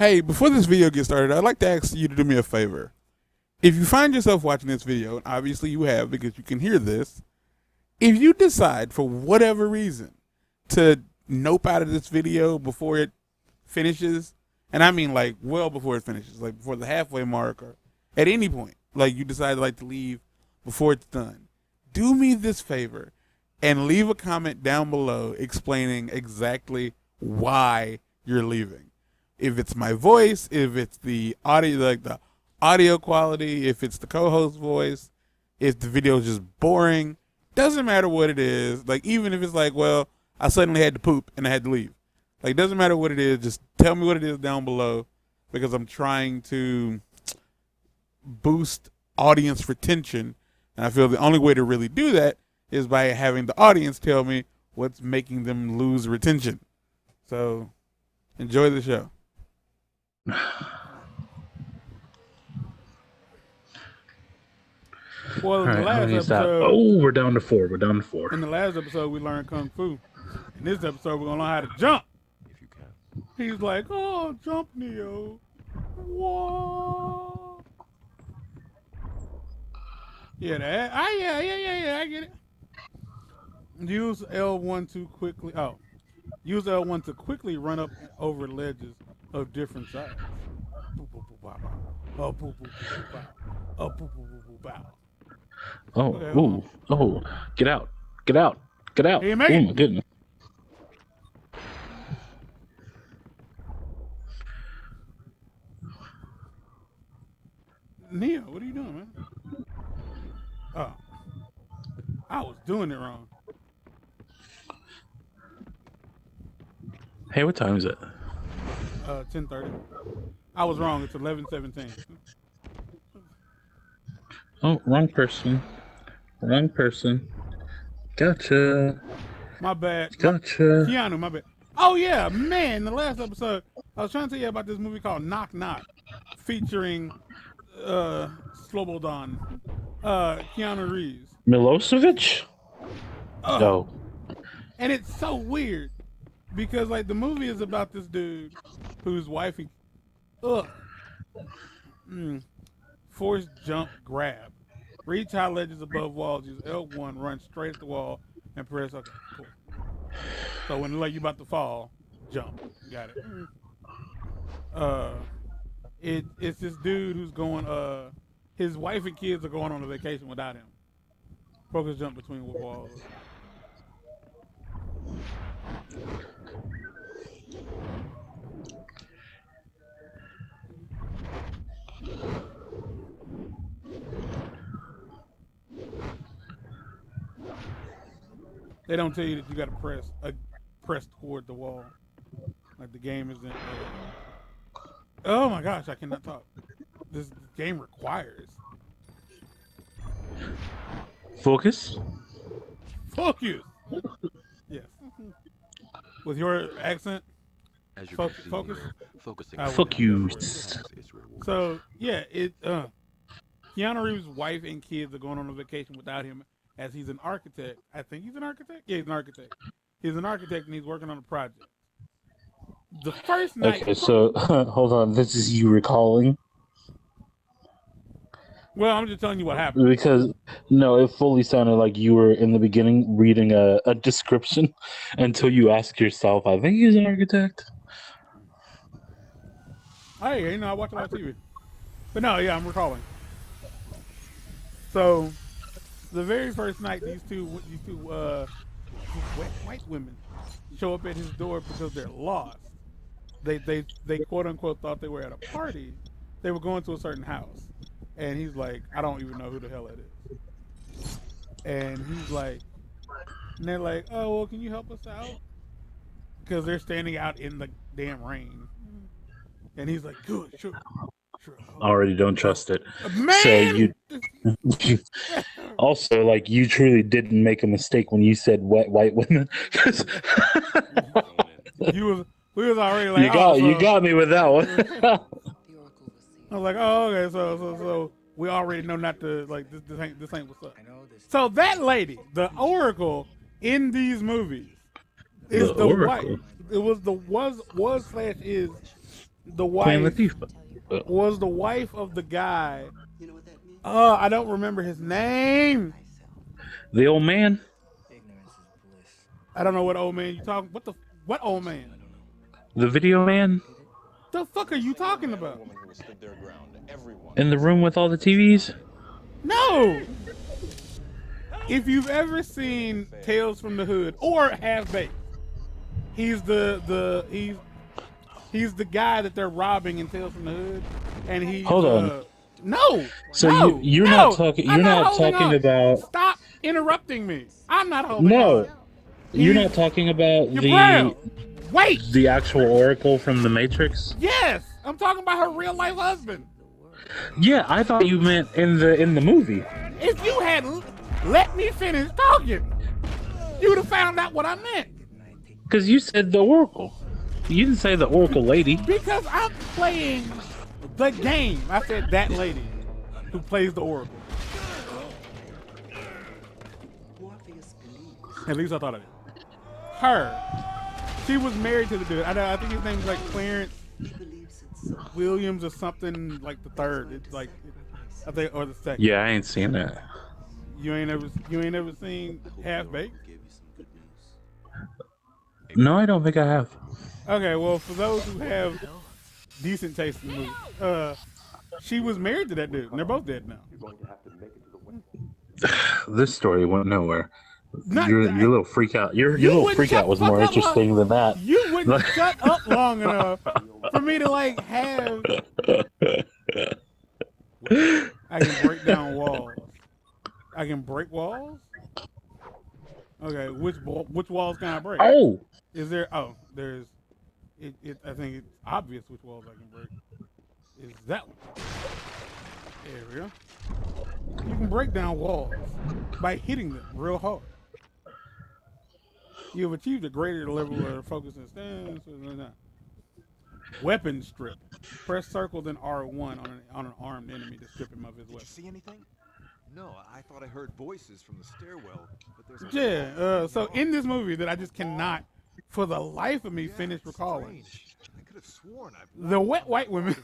Hey, before this video gets started, I'd like to ask you to do me a favor. If you find yourself watching this video, and obviously you have because you can hear this, if you decide for whatever reason to nope out of this video before it finishes, and I mean like well before it finishes, like before the halfway mark or at any point, like you decide like to leave before it's done, do me this favor and leave a comment down below explaining exactly why you're leaving. If it's my voice, if it's the audio, like the audio quality, if it's the co-host voice, if the video is just boring, doesn't matter what it is. Like even if it's like, well, I suddenly had to poop and I had to leave. Like doesn't matter what it is, just tell me what it is down below because I'm trying to boost audience retention. And I feel the only way to really do that is by having the audience tell me what's making them lose retention. So enjoy the show. Well, in the last episode, we're down to 4. We're down to 4. In the last episode, we learned Kung Fu. In this episode, we're gonna learn how to jump. If you can. He's like, "Oh, jump, Neo." Whoa. Yeah, that. Yeah. I get it. Use L1 to quickly. Oh, use L1 to quickly run up over ledges of different sizes. Oh, boop, boop, boop, bow. Oh, boop, boop, boop, boop, bow. Oh, Okay, ooh, get out. Get out. Get out. Hey, make oh, it. my goodness. Neo, what are you doing, man? Oh, I was doing it wrong. Hey, what time is it? 10:30. I was wrong. It's 11:17. Oh, wrong person. Wrong person. Gotcha. My bad. Gotcha. Keanu, my bad. Oh yeah, man. The last episode, I was trying to tell you about this movie called Knock Knock, featuring Slobodan, Keanu Reeves. Milosevic? No. And it's so weird because like the movie is about this dude whose wife forced jump grab. Reach high ledges above walls, use L1, run straight at the wall, and press okay, cool. So when like you about to fall, jump. Got it. It's this dude who's going his wife and kids are going on a vacation without him. Focus jump between walls. They don't tell you that you got to press toward the wall, like the game isn't. Oh my gosh, I cannot talk. This game requires Focus? focus. Yes, with your accent. As you Focus. focusing. Focus. So yeah, Keanu Reeves' wife and kids are going on a vacation without him, as he's an architect. I think he's an architect. Yeah, he's an architect. He's an architect and he's working on a project. The first night. Okay, so hold on. This is you recalling? Well, I'm just telling you what happened. Because no, it fully sounded like you were in the beginning reading a description until you ask yourself, I think he's an architect. Hey, I watch a lot of TV. But no, yeah, I'm recalling. So, the very first night, these two white women show up at his door because they're lost. They quote unquote thought they were at a party. They were going to a certain house, and he's like, I don't even know who the hell it is. And he's like, and they're like, oh well, can you help us out? Because they're standing out in the damn rain. And he's like, good, sure. Already don't trust it. Man! So you also, like, you truly didn't make a mistake when you said wet white women. We was already like, you got me with that one. I was like, oh, okay, so we already know not to, like, this ain't what's up. So that lady, the Oracle in these movies, is the wife. It was /is the Queen wife Latifah. was the wife of the guy. I don't remember his name. The old man. I don't know what old man you talking. What old man? The video man. The fuck are you talking about? In the room with all the TVs. No. If you've ever seen Tales from the Hood or Half Baked, he's the guy that they're robbing in Tales from the Hood, and he's Hold on. No. So no, you're no, not talking. I'm You're not holding talking on. about. Stop interrupting me. I'm not holding No. on. You're not talking about You're brown. Wait. the actual Oracle from the Matrix. Yes, I'm talking about her real life husband. Yeah, I thought you meant in the movie. If you hadn't let me finish talking, you'd have found out what I meant. Because you said the Oracle. You didn't say the Oracle lady. Because I'm playing the game. I said that lady who plays the Oracle. At least I thought of it. Her. She was married to the dude. I think his name is like Clarence Williams or something, like the third. It's like, I think, or the second. Yeah, I ain't seen that. You ain't ever seen Half Baked? No, I don't think I have. Okay, well, for those who have decent taste in movies, she was married to that dude, and they're both dead now. This story went nowhere. Not your that- little freak out. Your little wouldn't freak shut out was the fuck more up interesting than that. You wouldn't shut up long enough for me to like have. I can break down walls. I can break walls. Okay, which walls can I break? Oh, Is there? Oh, there's. I think it's obvious which walls I can break. Is that one? There we go. You can break down walls by hitting them real hard. You have achieved a greater level of focus and stance. Weapon strip. Press circle then R1 on an armed enemy to strip him of his Did you weapon. see anything? No, I thought I heard voices from the stairwell, but there's Yeah. So in this movie that I just cannot, for the life of me, finish recalling, strange. I could have sworn I've the wet white women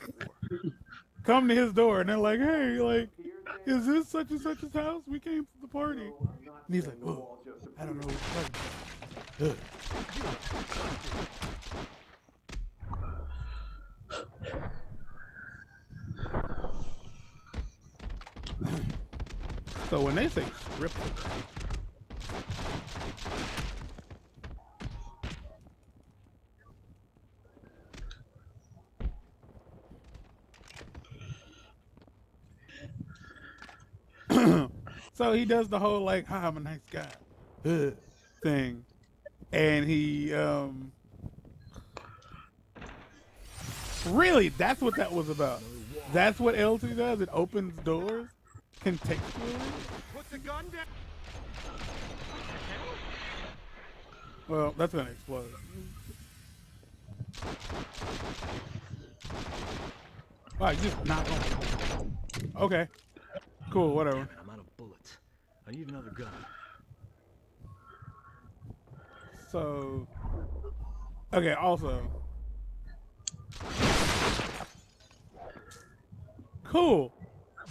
come to his door and they're like, "Hey, like, is this such and such's house? We came to the party." And he's like, "Oh, I don't know what you're talking about." Ugh. So when they say strip, so he does the whole like, "Hi, I'm a nice guy," thing, and he really, that's what that was about. That's what L2 does. It opens doors contextually. Put the gun down. Well, that's gonna explode. Wow, you just knock on. Okay, cool, whatever. I'm out of bullets. I need another gun. So, okay, also, cool.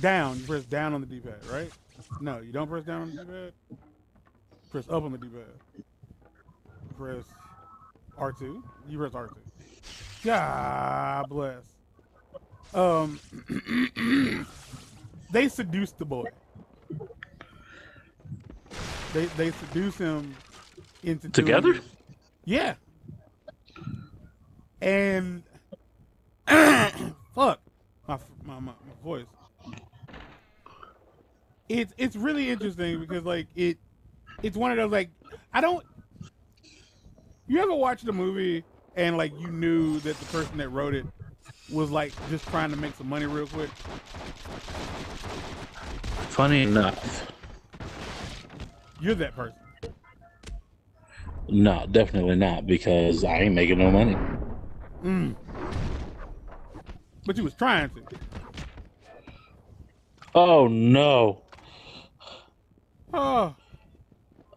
Down, you press down on the D-pad, right? No, you don't press down on the D-pad. Press up on the D-pad. Press R2. You press R2. God bless. They seduce the boy. They seduce him into together? doing- Yeah. And fuck my voice. It's really interesting because like it's one of those like you ever watched a movie and like you knew that the person that wrote it was like just trying to make some money real quick? Funny enough, You're that person. no, definitely not, because I ain't making no money. But you was trying to. Oh no, Oh,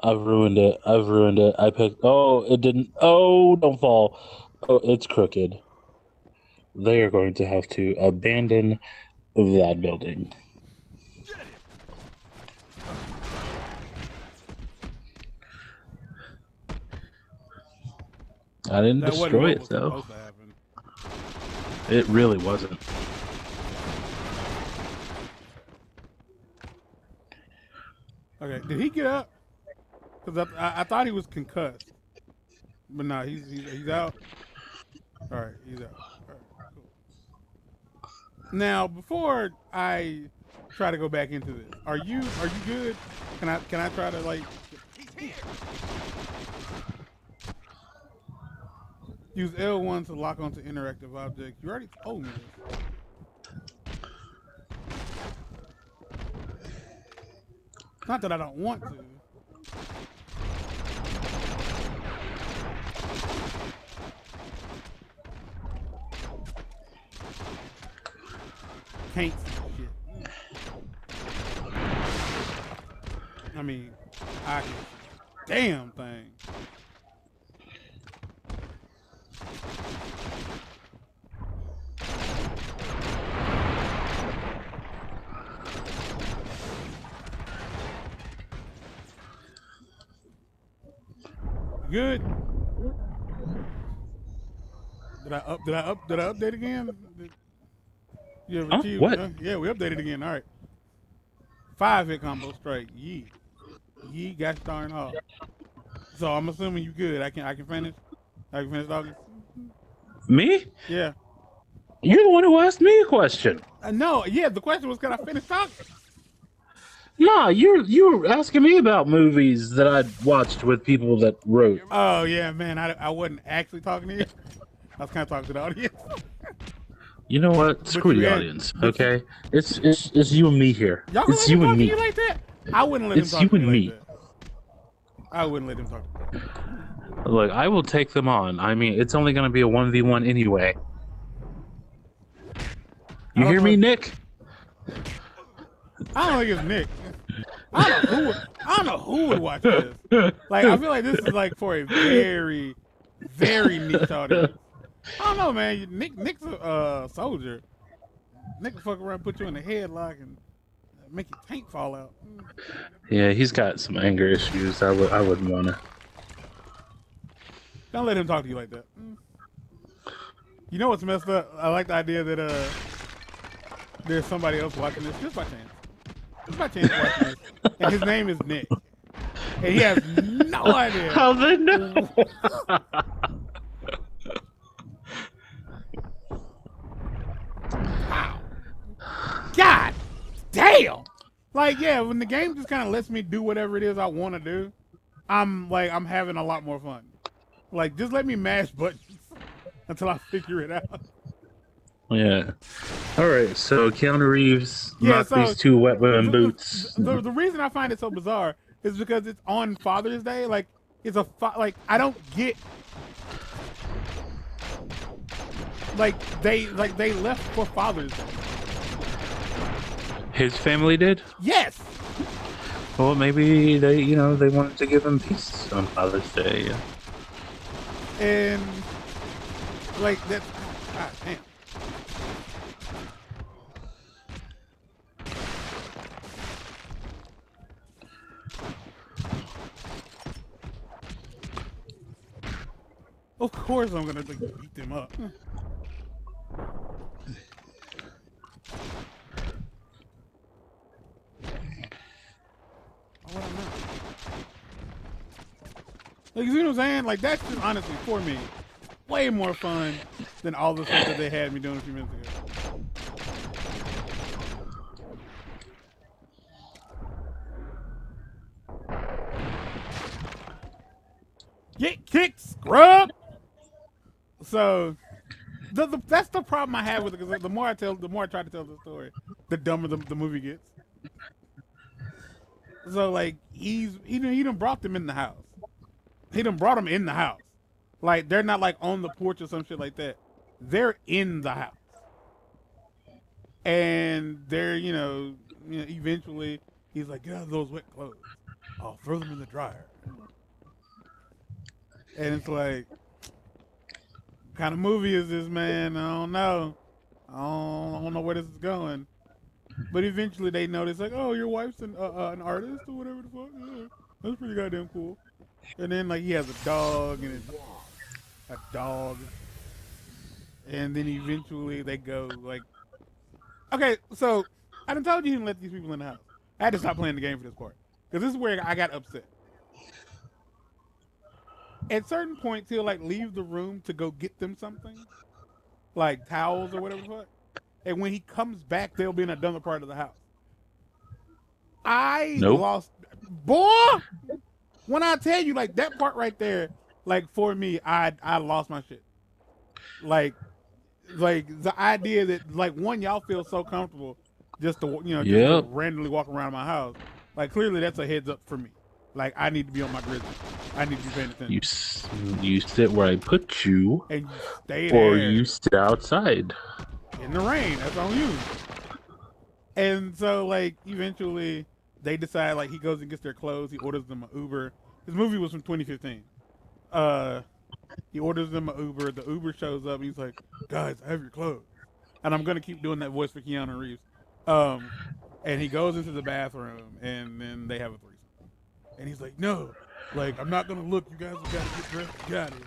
I've ruined it. I picked. Oh, it didn't. Oh, don't fall. Oh, it's crooked. they are going to have to abandon that building. I didn't That wasn't destroy what it, was though. supposed to happen. It really wasn't. Okay, did he get up? Because I thought he was concussed, but no, he's out. All right, he's out. All right, cool. Now, before I try to go back into this, are you good? Can I try to like use L1 to lock onto interactive objects? You already told me this. Not that I don't want to. Can't see shit. I mean, I can see a damn thing. Good. Did I update again? You ever achieved? What? Yeah, we updated again. All right. 5-hit combo straight. Yee. Gosh darn hard. So I'm assuming you good. I can finish. I can finish talking. Me? Yeah. You're the one who asked me a question. No. Yeah. The question was, can I finish talking? Nah, you were asking me about movies that I'd watched with people that wrote. Oh yeah, man. I wasn't actually talking to you. I was kind of talking to the audience. You know what? Screw the audience, okay? It's you and me here. Y'all gonna It's let him you talk and to me. you like that? I wouldn't let him It's talk you to me and like me. that. I wouldn't let him talk to me. Look, I will take them on. I mean, it's only going to be a 1v1 anyway. You hear me, Nick? I don't think it's Nick. I don't know who would watch this. Like, I feel like this is like for a very, very niche audience. I don't know, man. Nick's a soldier. Nick will fuck around, and put you in a headlock, and make your tank fall out. Yeah, he's got some anger issues. I wouldn't want to. Don't let him talk to you like that. You know what's messed up? I like the idea that there's somebody else watching this just by chance. Just by chance watching this. And his name is Nick. And he has no idea. How they know? Wow. God damn. Like, yeah, when the game just kind of lets me do whatever it is I want to do, I'm having a lot more fun. Like, just let me mash buttons until I figure it out. Yeah. All right. So Keanu Reeves knocked these two wet women boots. The reason I find it so bizarre is because it's on Father's Day. Like, it's like I don't get. Like they left for Father's Day. His family did? Yes. Well, maybe they wanted to give him peace on Father's Day. Yeah. And like that. God damn. Of course I'm gonna beat them up. Like, you see what I'm saying? Like, that's just honestly, for me, way more fun than all the stuff that they had me doing a few minutes ago. Get kicked, scrub! So, that's the problem I have with it, because the more I try to tell the story, the dumber the movie gets. So, like, he done brought them in the house. He done brought them in the house. Like, they're not, like, on the porch or some shit like that. They're in the house. And they're, eventually, he's like, get out of those wet clothes. I'll throw them in the dryer. And it's like, kind of movie is this, man? I don't know. I don't know where this is going. But eventually they notice, like, oh, your wife's an artist or whatever the fuck. Yeah, that's pretty goddamn cool. And then, like, he has a dog and a dog. And then eventually they go, like, okay, so I done told you to let these people in the house. I had to stop playing the game for this part. Because this is where I got upset. At certain points, he'll, like, leave the room to go get them something. Like towels or whatever the fuck. And when he comes back, they'll be in another part of the house. I lost... Boy! When I tell you, like, that part right there, like, for me, I lost my shit. Like the idea that, like, one, y'all feel so comfortable just to, just to randomly walk around my house. Like, clearly that's a heads up for me. Like, I need to be on my grizzly. I need to be paying attention. You sit where I put you, and you stay or there. you sit outside. In the rain, that's on you. And so, like, eventually they decide, like, he goes and gets their clothes. He orders them an Uber. This movie was from 2015. He orders them an Uber. The Uber shows up, and he's like, guys, I have your clothes. And I'm going to keep doing that voice for Keanu Reeves. And he goes into the bathroom, and then they have a threesome. And he's like, no, like, I'm not going to look. You guys have got to get dressed. You got it.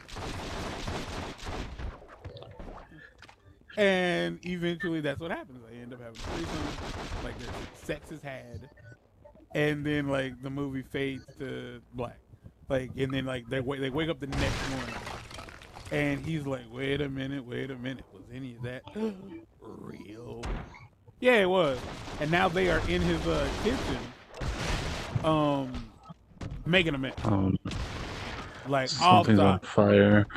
And eventually that's what happens. They end up having a threesome. Like, their sex is had. And then, like, the movie fades to black. Like, and then, like, they wake up the next morning. And he's like, wait a minute. Was any of that real? Yeah, it was. And now they are in his kitchen, making a mess. Like, Something's on fire.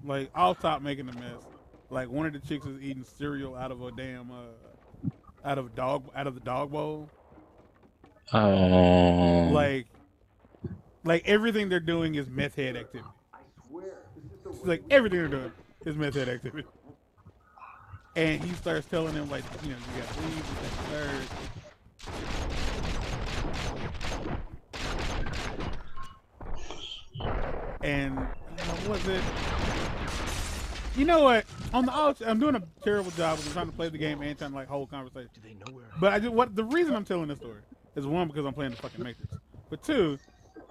Like, off top making a mess. Like, one of the chicks is eating cereal out of a damn out of the dog bowl. Like everything they're doing is meth head activity. I swear. Like, everything they're doing is meth head activity. And he starts telling them, like, you gotta leave, this, that, and what was it? You know what? I'm doing a terrible job because I'm trying to play the game and trying to, like, hold conversation. Do they know where? But the reason I'm telling this story is, one, because I'm playing the fucking Matrix. But two,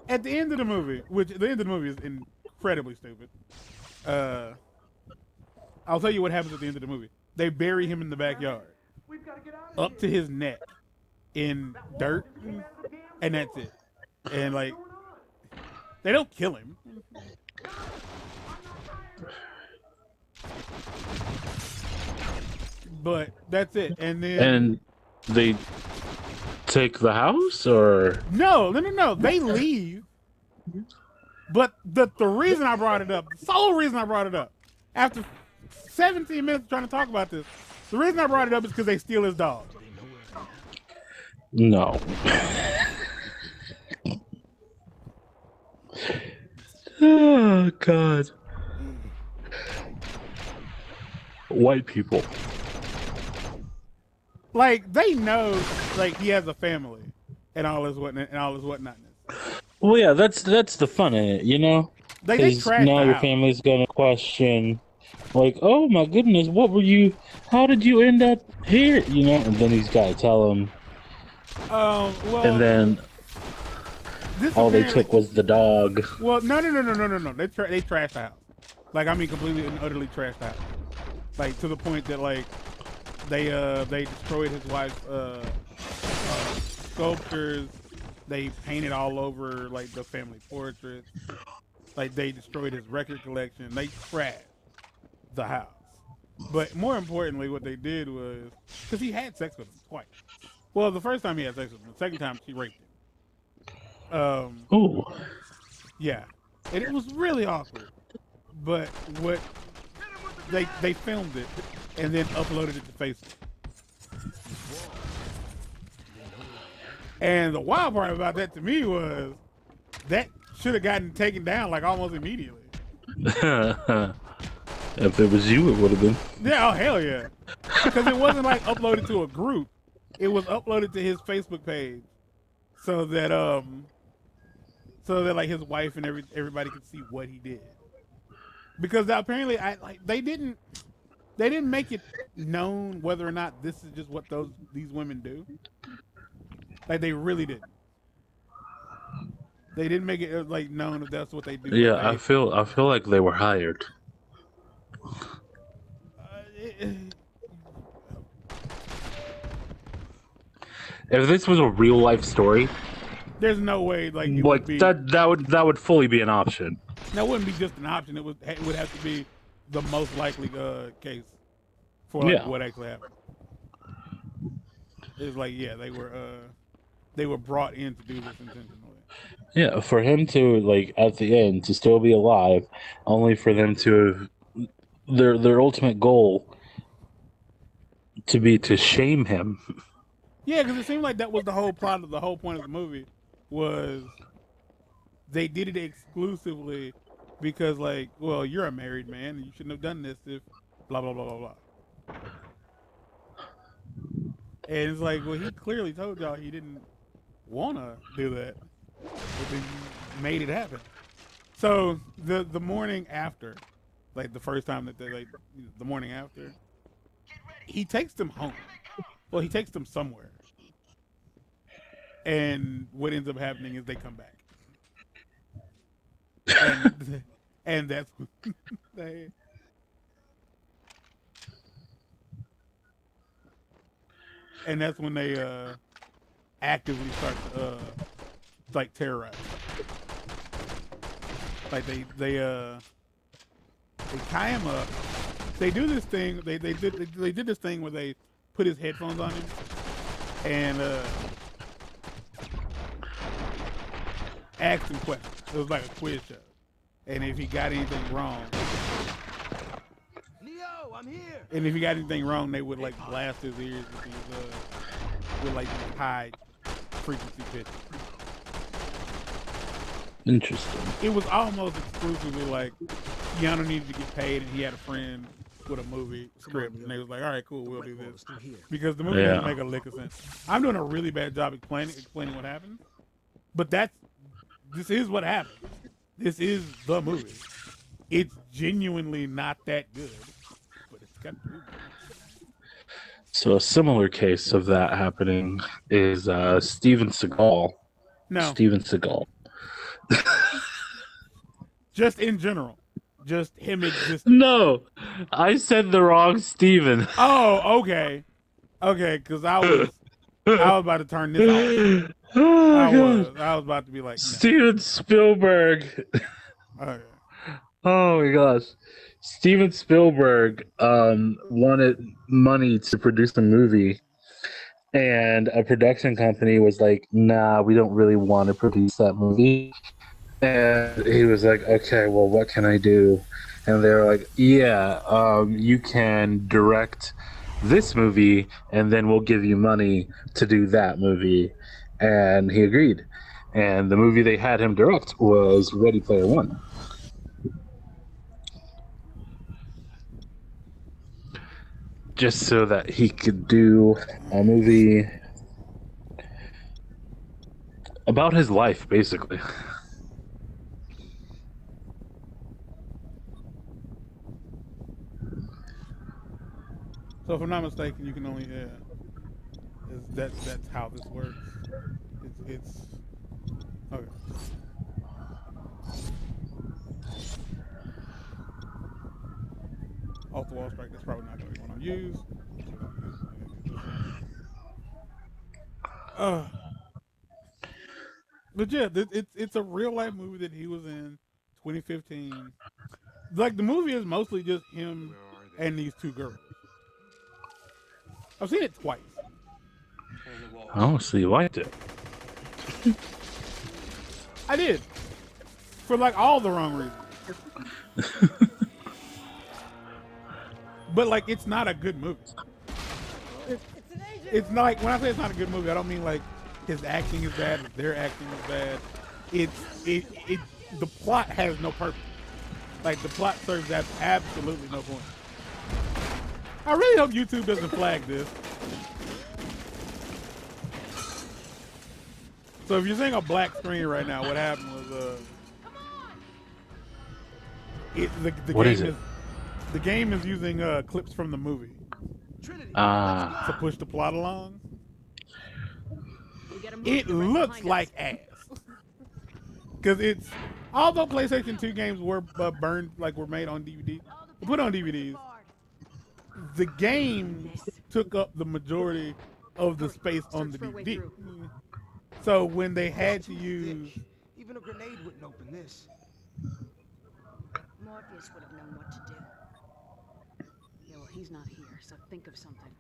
at the end of the movie, which the end of the movie is incredibly stupid. I'll tell you what happens at the end of the movie. They bury him in the backyard, up to his neck, in dirt, and that's it. And, like, they don't kill him. But that's it. And then... And they take the house, or... No. They leave. But the reason I brought it up, the sole reason I brought it up, after 17 minutes trying to talk about this, the reason I brought it up is because they steal his dog. No. Oh, God. White people. Like, they know, like, he has a family and all his whatnotness. Well, yeah, that's the fun in it, you know? They trash now your family's gonna question, like, oh my goodness, how did you end up here? You know, and then he's gotta tell them. Well, and then all they took was the dog. Well, no. They trashed the house. Like, I mean, completely and utterly trashed the house. Like, to the point that, like, they destroyed his wife's sculptures. They painted all over, like, the family portraits. Like, they destroyed his record collection. They trashed the house. But more importantly, what they did was, because he had sex with him twice. Well, the first time he had sex with him. The second time she raped him. Ooh. Yeah. And it was really awkward. But what they filmed it and then uploaded it to Facebook. And the wild part about that to me was that should have gotten taken down, like, almost immediately. If it was you, it would have been. Yeah, oh hell yeah. Because it wasn't, like, uploaded to a group. It was uploaded to his Facebook page so that like, his wife and everybody could see what he did. because apparently they didn't make it known whether or not this is just what these women do. Like they really didn't. They didn't make it like known if that's what they do. Yeah, Like, I feel like they were hired. If this was a real life story, there's no way like it like would be, that would fully be an option. that wouldn't be just an option. It would have to be the most likely case for like, Yeah. what actually happened. It's like they were brought in to do this intentionally. Yeah, for him to like at the end to still be alive, only for them to their ultimate goal to be to shame him. Yeah, because it seemed like that was the whole plot of the whole point of the movie was they did it exclusively because like, well, you're a married man and you shouldn't have done this if blah blah blah blah blah. And it's like, well, he clearly told y'all he didn't want to do that, but then you made it happen. So the morning after, like the first time that they like the morning after, he takes them home. Well, he takes them somewhere, and what ends up happening is they come back, and that's they. And that's when they actively start to like terrorize. Like they tie him up. They do this thing. They did this thing where they put his headphones on him and asked him questions. It was like a quiz show. And if he got anything wrong, I'm here. and if he got anything wrong, they would like blast his ears with like high frequency pitches. Interesting. It was almost exclusively like Keanu needed to get paid, and he had a friend with a movie script, and they was like, "All right, cool, we'll do this," because the movie didn't make a lick of sense. I'm doing a really bad job explaining what happened, but this is what happened. This is the movie. It's genuinely not that good, but it's got to be. So a similar case of that happening is Steven Seagal. No, Steven Seagal. just in general, just him existing. No, I said the wrong Steven. Oh, okay, because I was about to turn this off. Oh I my was gosh. about to be like, no. Steven Spielberg. Okay. Oh my gosh. Steven Spielberg wanted money to produce a movie, and a production company was like, nah, we don't really want to produce that movie. And he was like, okay, well, what can I do? And they were like, yeah, you can direct this movie, and then we'll give you money to do that movie. And he agreed. And the movie they had him direct was Ready Player One. Just so that he could do a movie about his life, basically. So if I'm not mistaken, you can only that's how this works. It's okay. Off the wall strike. That's probably not going to be one I'll use. But yeah, it's a real life movie that he was in, 2015. Like the movie is mostly just him and these two girls. I've seen it twice. Oh, so you liked it. I did. For like all the wrong reasons. But like it's not a good movie. It's not like, when I say it's not a good movie, I don't mean like his acting is bad, or their acting is bad. It the plot has no purpose. Like the plot serves absolutely no point. I really hope YouTube doesn't flag this. So if you're seeing a black screen right now, what happened was What is it? The game is using clips from the movie to push the plot along. It looks like ass. Because it's, although PlayStation 2 games were burned, like were made on DVD, put on DVDs, the game took up the majority of the space on the DVD. So when they had to use, Even a grenade wouldn't open this. Morpheus would have known what to do. Yeah, well, he's not here, so think of something.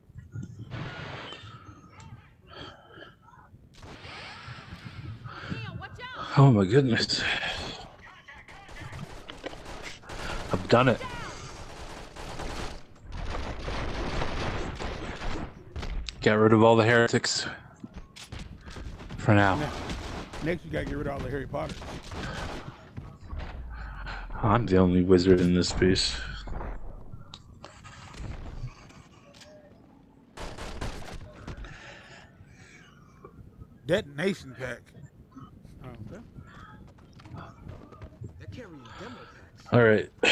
Oh my goodness. I've done it. Get rid of all the heretics. For now. Next you gotta get rid of all the Harry Potter. I'm the only wizard in this piece. Detonation pack. Okay. They're carrying demo packs. Alright. They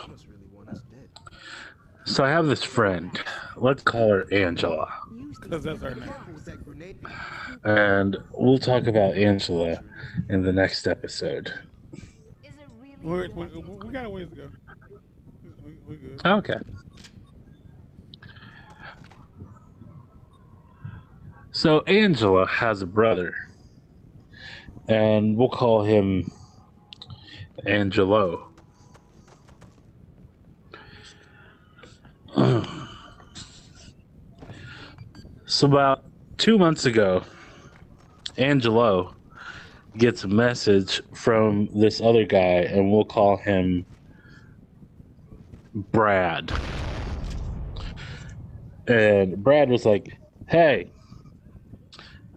must really want us dead. So I have this friend. Let's call her Angela. Because that's our name. Careful with that grenade. And we'll talk about Angela in the next episode. We got a ways to go. We good. Okay. So Angela has a brother. And we'll call him Angelo. So about 2 months ago, Angelo gets a message from this other guy, and we'll call him Brad. And Brad was like, hey,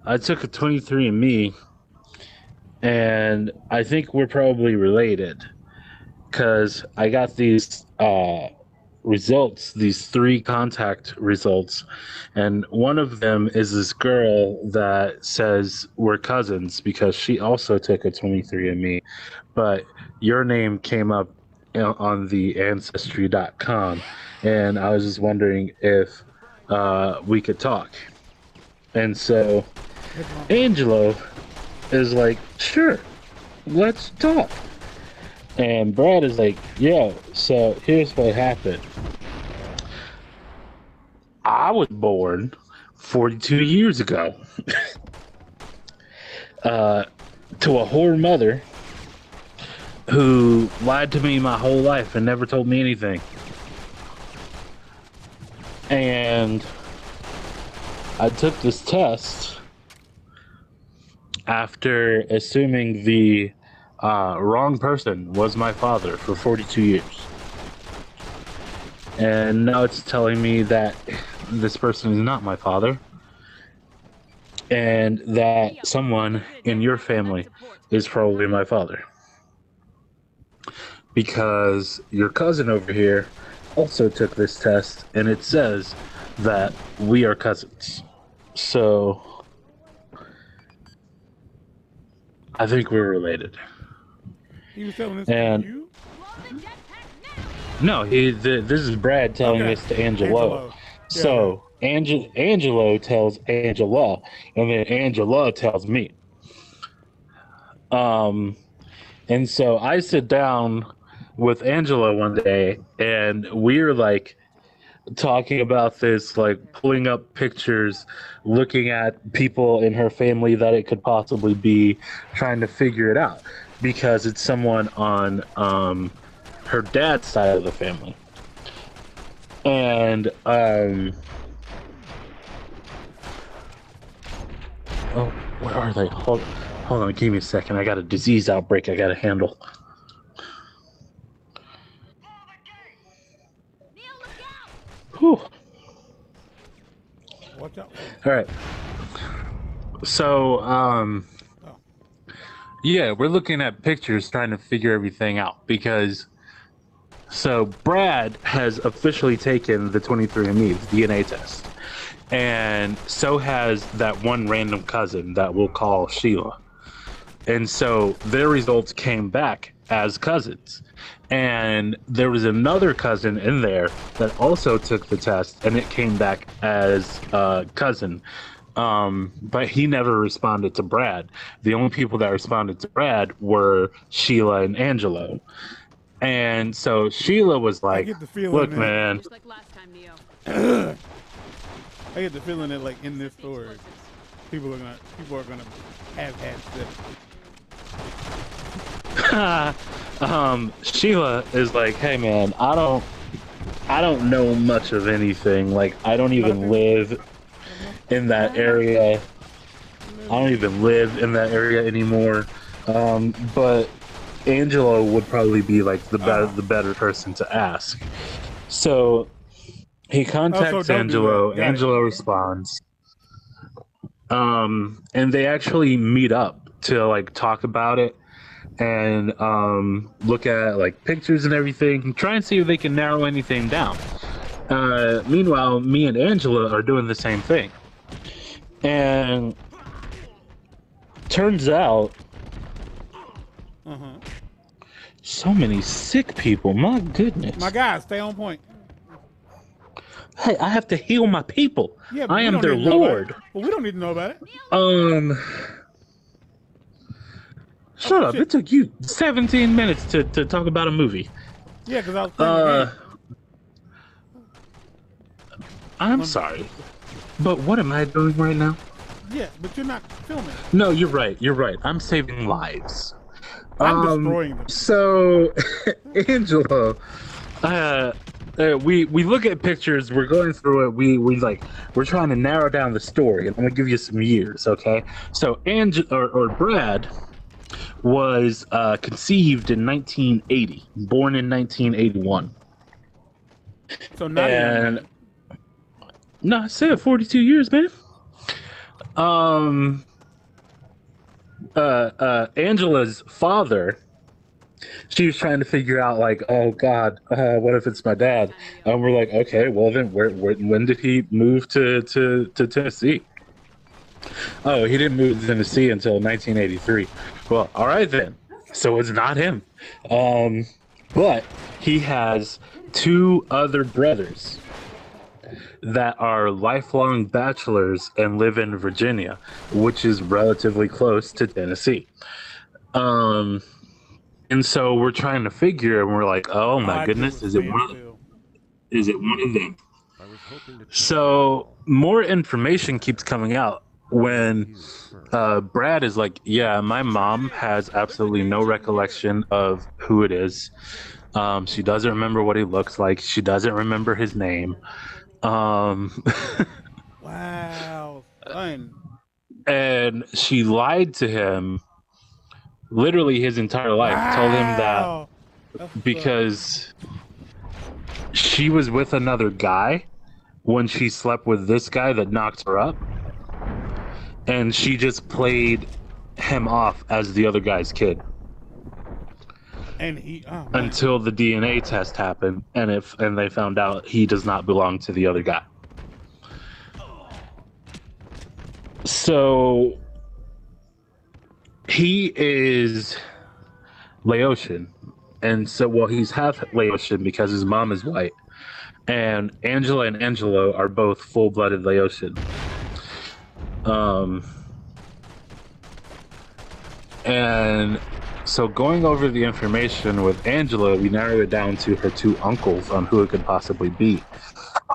I took a 23andMe, and I think we're probably related, because I got these results, these 3 contact results, and one of them is this girl that says we're cousins because she also took a 23andMe, but your name came up on the ancestry.com, and I was just wondering if we could talk. And so Angelo is like, sure, let's talk. And Brad is like, yo, so here's what happened. I was born 42 years ago to a whore mother who lied to me my whole life and never told me anything. And I took this test after assuming the wrong person was my father for 42 years. And now it's telling me that this person is not my father. And that someone in your family is probably my father. Because your cousin over here also took this test, and it says that we are cousins. So I think we're related. He was telling this And to you? no, this is Brad telling this to Angelo. Yeah. So Angelo tells Angela, and then Angela tells me. And so I sit down with Angela one day, and we're like talking about this, like pulling up pictures, looking at people in her family that it could possibly be, trying to figure it out because it's someone on her dad's side of the family. And oh, where are they? Hold on, give me a second. I got a disease outbreak I got to handle. Whew. Watch out. All right. So, yeah, we're looking at pictures trying to figure everything out because, so Brad has officially taken the 23andMe, the DNA test, and so has that one random cousin that we'll call Sheila. And so their results came back as cousins. And there was another cousin in there that also took the test, and it came back as cousin. But he never responded to Brad. The only people that responded to Brad were Sheila and Angelo. And so Sheila was like, get the feeling look, that- man. Just like last time, Neo. I get the feeling that like in this story, people are gonna have had sex. Sheila is like, hey man, I don't know much of anything. Like, I don't even live in that area. I don't even live in that area anymore. But Angelo would probably be like the better person to ask. So he contacts don't do Angelo. that. Got it. Angelo responds. And they actually meet up to like talk about it and look at like pictures and everything, try and see if they can narrow anything down. Meanwhile, me and Angela are doing the same thing. And turns out so many sick people, my goodness. My guy, stay on point. Hey, I have to heal my people. Yeah, but I we am don't their need to know about lord. it. Well, we don't need to know about it. Shut up. shit. It took you 17 minutes to talk about a movie. Yeah, because I was playing the game. I'm sorry. But what am I doing right now? Yeah, but you're not filming. No, you're right. You're right. I'm saving lives. I'm destroying them. So, Angelo, we look at pictures. We're going through it. We're trying to narrow down the story, and I'm gonna give you some years, okay? So, Brad was conceived in 1980, born in 1981, So not even. and no, I said 42 years, man. Angela's father, she was trying to figure out like, oh God, what if it's my dad? And we're like, okay, well then, when did he move to Tennessee? Oh, he didn't move to Tennessee until 1983. Well, all right then. So it's not him. But he has two other brothers that are lifelong bachelors and live in Virginia, which is relatively close to Tennessee. And so we're trying to figure, and we're like, oh my goodness, is it one of them? I was hoping to So more information keeps coming out when Brad is like, yeah, my mom has absolutely no recollection of who it is. She doesn't remember what he looks like. She doesn't remember his name. Wow. Fun. And she lied to him literally his entire life. Told him that because she was with another guy when she slept with this guy that knocked her up, and she just played him off as the other guy's kid. And he Until the DNA test happened, and they found out he does not belong to the other guy. So he is Laotian, and so he's half Laotian because his mom is white, and Angela and Angelo are both full-blooded Laotian. And so going over the information with Angela, we narrow it down to her two uncles on who it could possibly be.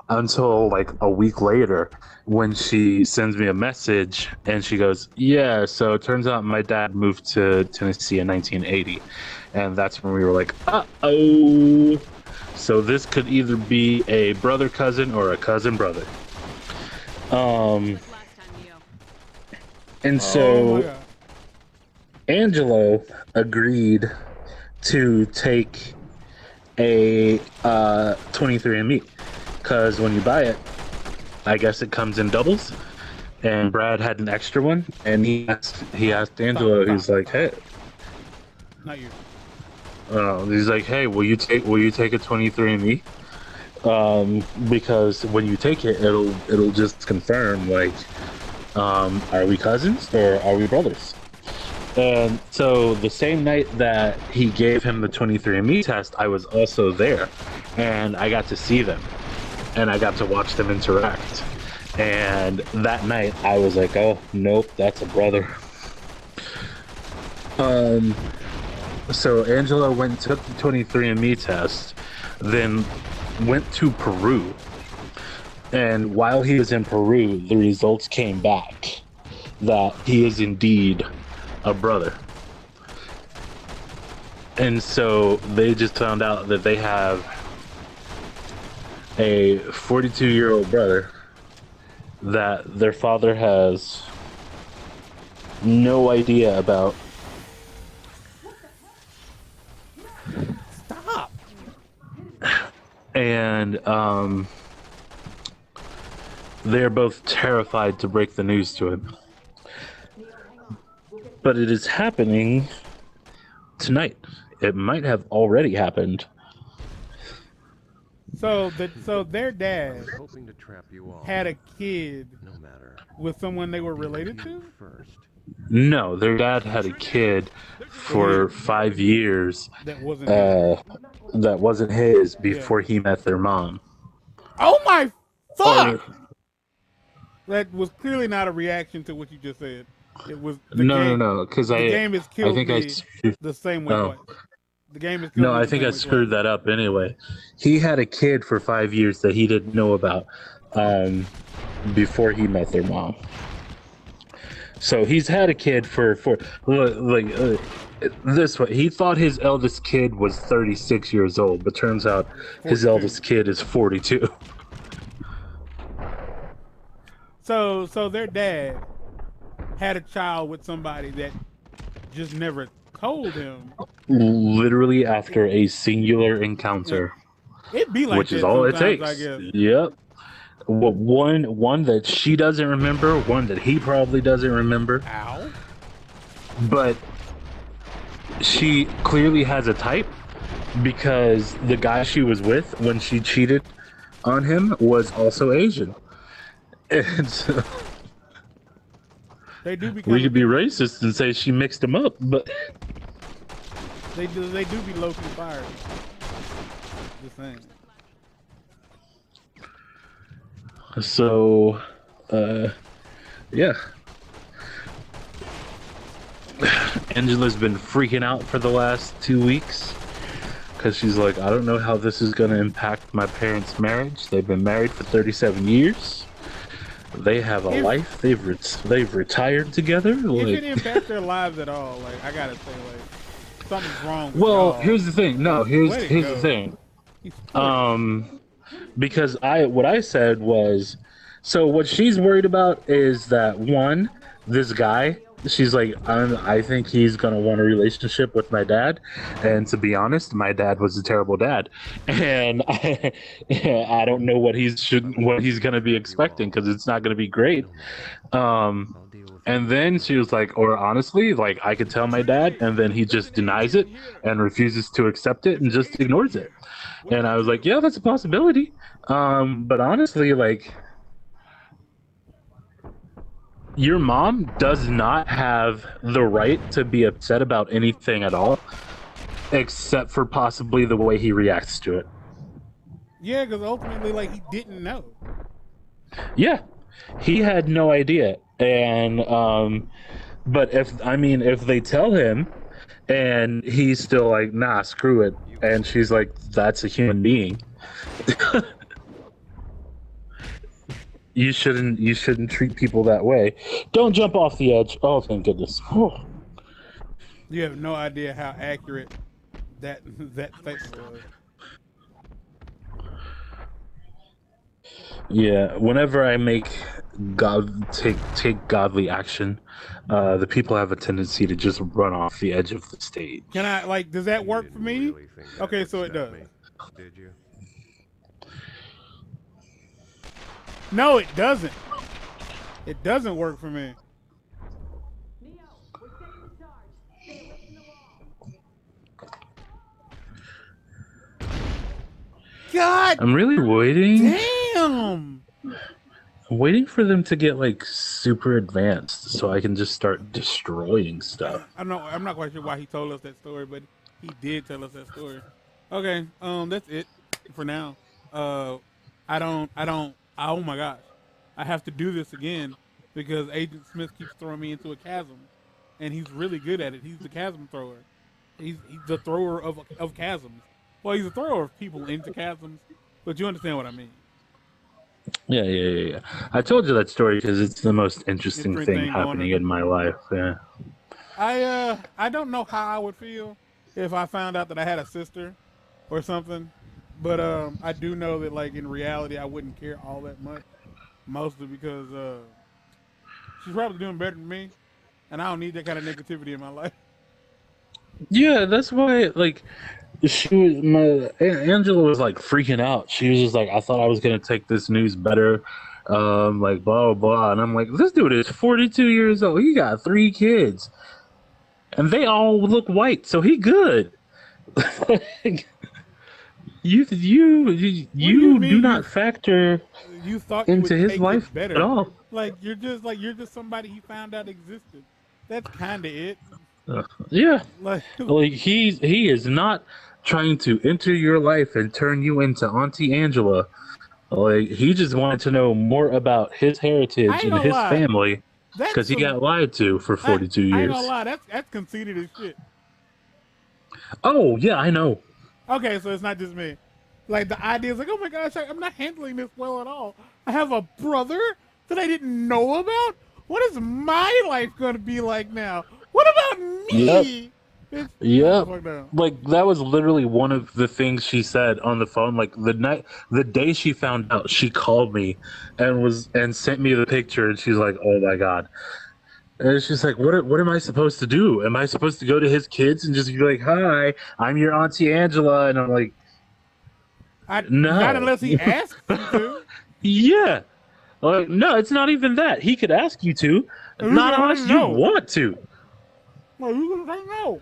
Until like a week later, when she sends me a message and she goes, yeah, so it turns out my dad moved to Tennessee in 1980. And that's when we were like, uh-oh. So this could either be a brother cousin or a cousin brother. And so Angelo agreed to take a 23andMe, because when you buy it, I guess it comes in doubles, and Brad had an extra one, and he asked Angelo, he's like, hey, not you. He's like, hey, will you take a 23andMe? Because when you take it, it'll just confirm like, are we cousins or are we brothers? And so the same night that he gave him the 23andMe test, I was also there, and I got to see them, and I got to watch them interact. And that night, I was like, "Oh, nope, that's a brother." So Angela went and took the 23andMe test, then went to Peru. And while he was in Peru, the results came back that he is indeed a brother. And so they just found out that they have a 42-year-old brother that their father has no idea about. Stop. And they're both terrified to break the news to him. But it is happening tonight. It might have already happened. So their dad Hoping to trap you all. had a kid No matter. with someone they were related to? First. No, their dad had a kid for 5 years That wasn't his. that wasn't his before he met their mom. Oh my fuck! Or- That was clearly not a reaction to what you just said. It was No, because the game has killed think me the same way. Oh. Twice. The game has killed No, me I the think same I way screwed twice. that up anyway. He had a kid for 5 years that he didn't know about before he met their mom. So he's had a kid for this way. He thought his eldest kid was 36 years old, but turns out his 42. eldest kid is 42. So their dad had a child with somebody that just never told him. Literally after a singular encounter, It'd be like which that is all it sometimes, takes. I guess. Yep. One that she doesn't remember, one that he probably doesn't remember, Ow. but she clearly has a type because the guy she was with when she cheated on him was also Asian. And so They do become. we could be racist and say she mixed him up, but They do be low-key fired. Just saying. so yeah. Angela's been freaking out for the last 2 weeks because she's like, I don't know how this is going to impact my parents' marriage. They've been married for 37 years. They have a life. They've retired together. If Like, it impacts their lives at all, like I gotta say, like something's wrong with well, y'all. here's the thing. No, here's Way to the go. thing. He's 40. Because what I said was, so what she's worried about is that one, this guy, she's like, I think he's gonna want a relationship with my dad, and to be honest, my dad was a terrible dad, and I don't know what he's gonna be expecting because it's not gonna be great. And then she was like, or honestly, like I could tell my dad, and then he just denies it and refuses to accept it and just ignores it. And I was like, yeah, that's a possibility. But honestly, like, your mom does not have the right to be upset about anything at all, except for possibly the way he reacts to it. Yeah, because ultimately, like, he didn't know. Yeah, he had no idea. And but if they tell him and he's still like, nah, screw it, and she's like, that's a human being. You shouldn't treat people that way. Don't jump off the edge. Oh, thank goodness. Oh. You have no idea how accurate that statement was. Yeah, whenever I make take godly action, the people have a tendency to just run off the edge of the stage. Can I, like, does that work for me? Really think that Okay, would so it stop does. me, did you? No, it doesn't. It doesn't work for me. God I'm really waiting. damn! waiting for them to get like super advanced so I can just start destroying stuff. I'm not quite sure why he told us that story, but he did tell us that story. Okay, that's it for now. I don't. Oh my gosh, I have to do this again because Agent Smith keeps throwing me into a chasm, and he's really good at it. He's the chasm thrower. He's the thrower of chasms. Well, he's a thrower of people into chasms, but you understand what I mean. Yeah. I told you that story because it's the most interesting thing happening in my life. Yeah. I don't know how I would feel if I found out that I had a sister or something, but I do know that like in reality I wouldn't care all that much, mostly because she's probably doing better than me, and I don't need that kind of negativity in my life. Yeah, that's why. Like, Angela was like freaking out. She was just like, I thought I was gonna take this news better, like blah blah blah. And I'm like, this dude is 42 years old. He got 3 kids, and they all look white, so he good. you do not factor You thought into you would his take life it better at all. Like you're just somebody he found out existed. That's kind of it. Yeah, Like he is not trying to enter your life and turn you into Auntie Angela. Like he just wanted to know more about his heritage and his family because he got lied to for 42 years. I ain't gonna lie, that's conceited as shit. Oh yeah, I know. Okay, so it's not just me. Like the idea is like, oh my gosh, I'm not handling this well at all. I have a brother that I didn't know about. What is my life gonna be like now? What about me? Yep. Like that was literally one of the things she said on the phone. Like the day she found out, she called me and sent me the picture, and she's like, "Oh my god." And she's like, "What am I supposed to do? Am I supposed to go to his kids and just be like, "Hi, I'm your Auntie Angela," and I'm like, "No." Not unless he asks you to. Yeah. Like, no, it's not even that. He could ask you to, not unless you want to. Well, you gonna say no?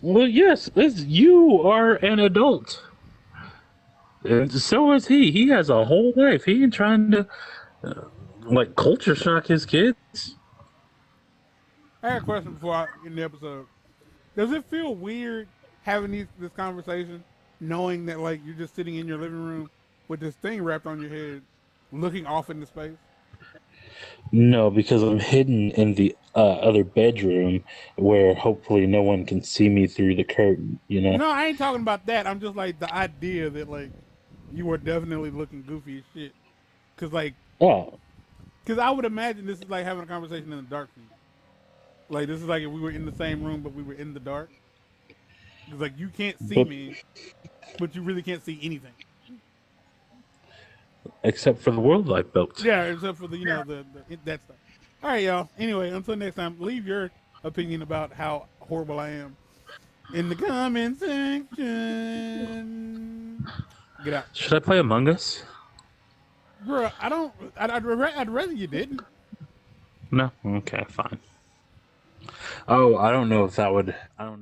Well, yes, you are an adult, and so is he. He has a whole life. He ain't trying to like culture shock his kids. I had a question before I end the episode. Does it feel weird having this conversation, knowing that like you're just sitting in your living room with this thing wrapped on your head, looking off into space? No, because I'm hidden in the other bedroom where hopefully no one can see me through the curtain, you know? No, I ain't talking about that. I'm just like the idea that like you were definitely looking goofy as shit. Cause like, cause I would imagine this is like having a conversation in the dark for you. Like this is like if we were in the same room but we were in the dark. Cause like you can't see me, but you really can't see anything. Except for the world I built. Yeah, except for the that stuff. All right, y'all. Anyway, until next time, leave your opinion about how horrible I am in the comment section. Get out. Should I play Among Us? Bro, I don't. I'd rather you didn't. No. Okay, fine. Oh, I don't know if that would. I don't know.